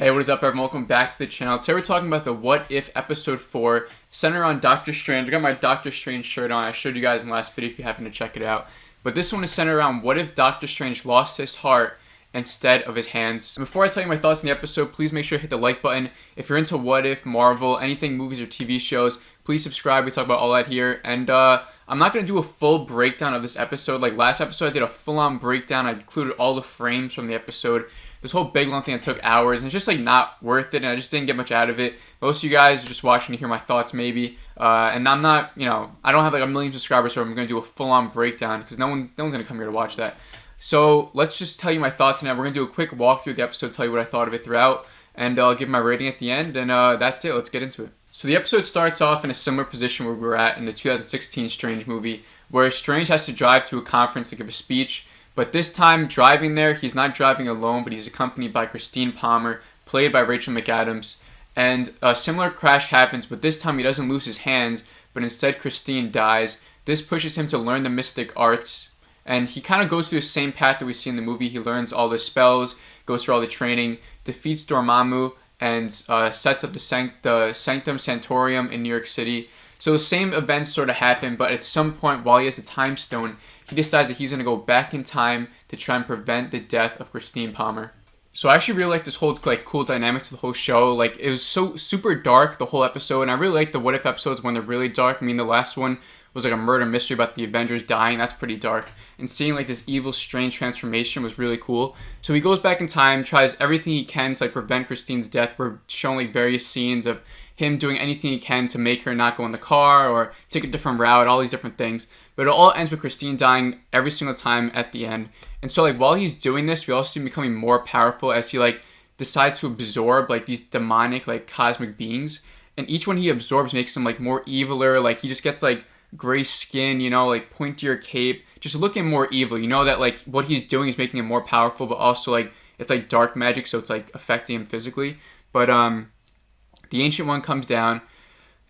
Hey, what is up, everyone? Welcome back to the channel. Today we're talking about the What If Episode 4, centered on Doctor Strange. I got my Doctor Strange shirt on. I showed you guys in the last video if you happen to check it out. But this one is centered around what if Doctor Strange lost his heart instead of his hands. And before I tell you my thoughts on the episode, please make sure to hit the like button. If you're into What If, Marvel, anything movies or TV shows, please subscribe. We talk about all that here. And I'm not going to do a full breakdown of this episode. Like last episode, I did a full-on breakdown. I included all the frames from the episode. This whole big long thing that took hours, and it's just like not worth it, and I just didn't get much out of it. Most of you guys are just watching to hear my thoughts maybe, and I'm not, I don't have like a million subscribers, so I'm going to do a full-on breakdown, because no one's going to come here to watch that. So let's just tell you my thoughts now. We're going to do a quick walkthrough of the episode, tell you what I thought of it throughout, and I'll give my rating at the end, and that's it. Let's get into it. So the episode starts off in a similar position where we were at in the 2016 Strange movie, where Strange has to drive to a conference to give a speech. But this time, driving there, he's not driving alone, but he's accompanied by Christine Palmer, played by Rachel McAdams. And a similar crash happens, but this time he doesn't lose his hands, but instead Christine dies. This pushes him to learn the mystic arts, and he kind of goes through the same path that we see in the movie. He learns all the spells, goes through all the training, defeats Dormammu, and sets up the Sanctum Sanctorum in New York City. So the same events sort of happen, but at some point, while he has the Time Stone, he decides that he's going to go back in time to try and prevent the death of Christine Palmer. So I actually really like this whole cool dynamics of the whole show. Like, it was so super dark, the whole episode, and I really like the What If episodes when they're really dark. I mean, the last one was like a murder mystery about the Avengers dying. That's pretty dark. And seeing like this evil, strange transformation was really cool. So he goes back in time, tries everything he can to like prevent Christine's death. We're showing like various scenes of him doing anything he can to make her not go in the car or take a different route, all these different things. But it all ends with Christine dying every single time at the end. And so like while he's doing this, we also see him becoming more powerful as he like decides to absorb like these demonic like cosmic beings. And each one he absorbs makes him like more eviler. Like he just gets like gray skin, like pointier cape, just looking more evil. You know that like what he's doing is making him more powerful, but also like it's like dark magic, so it's like affecting him physically. But the Ancient One comes down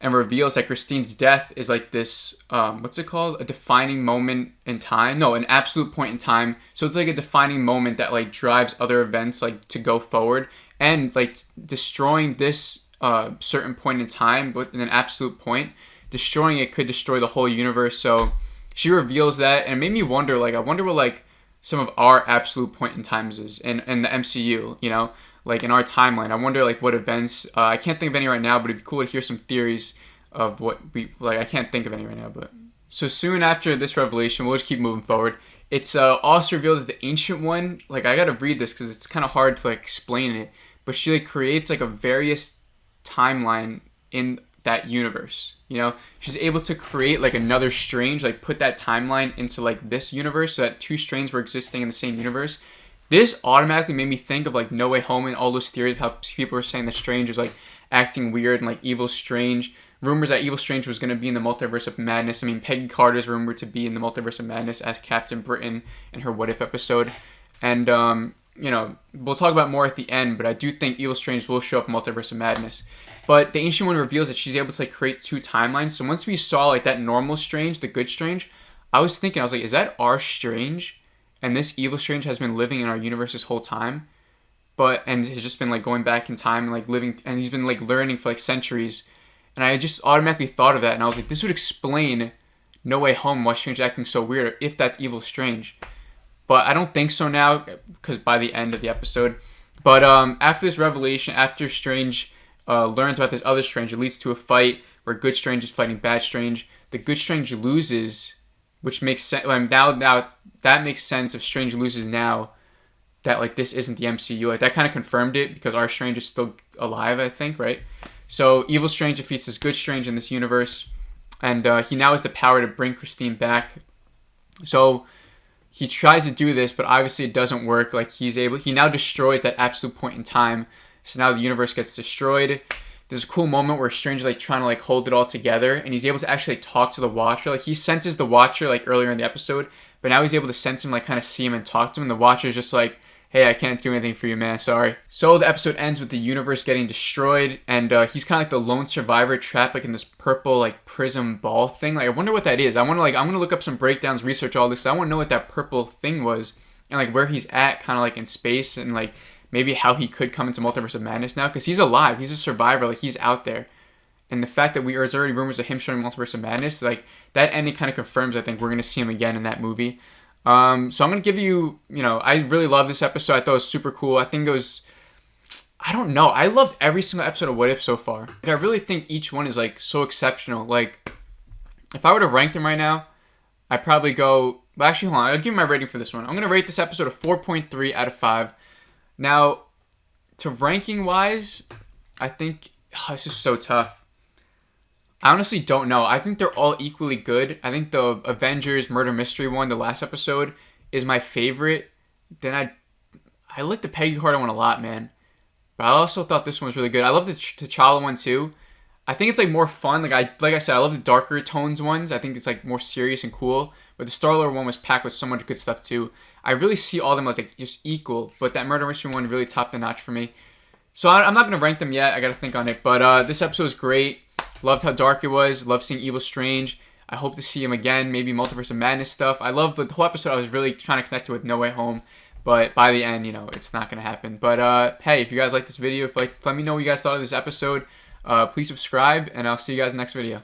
and reveals that Christine's death is like this, what's it called? A defining moment in time? No, an absolute point in time. So it's like a defining moment that like drives other events like to go forward. And like destroying this certain point in time, but in an absolute point, destroying it could destroy the whole universe. So she reveals that, and it made me wonder, like, I wonder what like some of our absolute point in times is in the MCU, like in our timeline. I wonder like what events, I can't think of any right now, but it'd be cool to hear some theories of what we, like I can't think of any right now, but. So soon after this revelation, we'll just keep moving forward. It's also revealed that the Ancient One, like I gotta read this because it's kind of hard to like explain it, but she like creates like a various timeline in that universe. She's able to create like another Strange, like put that timeline into like this universe so that two Strange were existing in the same universe. This automatically made me think of like No Way Home and all those theories of how people were saying that Strange was like acting weird and like Evil Strange. Rumors that Evil Strange was going to be in the Multiverse of Madness. I mean, Peggy Carter's rumored to be in the Multiverse of Madness as Captain Britain in her What If episode. And, we'll talk about more at the end, but I do think Evil Strange will show up in Multiverse of Madness. But the Ancient One reveals that she's able to like create two timelines. So once we saw like that normal Strange, the good Strange, I was like, is that our Strange? And this Evil Strange has been living in our universe this whole time, and has just been like going back in time and like living, and he's been like learning for like centuries. And I just automatically thought of that, and I was like, this would explain No Way Home, why Strange is acting so weird, if that's Evil Strange. But I don't think so now, because by the end of the episode. But after this revelation, after Strange learns about this other Strange, it leads to a fight where Good Strange is fighting Bad Strange. The Good Strange loses, which makes sense. Now that makes sense if Strange loses now, that like this isn't the MCU. Like that kind of confirmed it because our Strange is still alive, I think, right? So Evil Strange defeats this Good Strange in this universe, and he now has the power to bring Christine back. So he tries to do this, but obviously it doesn't work. Like he now destroys that absolute point in time. So now the universe gets destroyed. There's a cool moment where Strange is like trying to like hold it all together, and he's able to actually like, talk to the Watcher. Like he senses the Watcher like earlier in the episode, but now he's able to sense him, like kind of see him and talk to him. The Watcher is just like, hey, I can't do anything for you, man, sorry. So the episode ends with the universe getting destroyed, and he's kind of like the lone survivor trapped like in this purple like prism ball thing. Like I wonder what that is. I'm gonna look up some breakdowns, research all this. I want to know what that purple thing was, and like where he's at, kind of like in space, and like maybe how he could come into Multiverse of Madness now, because he's alive, he's a survivor, like he's out there. And the fact that there's already rumors of him showing Multiverse of Madness, like that ending kind of confirms, I think, we're going to see him again in that movie. So I'm going to give you, I really love this episode. I thought it was super cool. I think it was, I don't know. I loved every single episode of What If so far. Like, I really think each one is like so exceptional. Like, if I were to rank them right now, I'd probably go, well, actually, hold on. I'll give you my rating for this one. I'm going to rate this episode a 4.3 out of 5. Now, to ranking wise, I think, this is so tough. I honestly don't know. I think they're all equally good. I think the Avengers Murder Mystery one, the last episode, is my favorite. Then I like the Peggy Carter one a lot, man. But I also thought this one was really good. I love the T'Challa one too. I think it's like more fun. Like I said, I love the darker tones ones. I think it's like more serious and cool. But the Star-Lord one was packed with so much good stuff too. I really see all of them as like just equal. But that Murder Mystery one really topped the notch for me. So I'm not going to rank them yet. I got to think on it. But this episode was great. Loved how dark it was. Loved seeing Evil Strange. I hope to see him again. Maybe Multiverse of Madness stuff. I loved the whole episode. I was really trying to connect it with No Way Home. But by the end, it's not going to happen. But hey, if you guys like this video, let me know what you guys thought of this episode. Please subscribe, and I'll see you guys in the next video.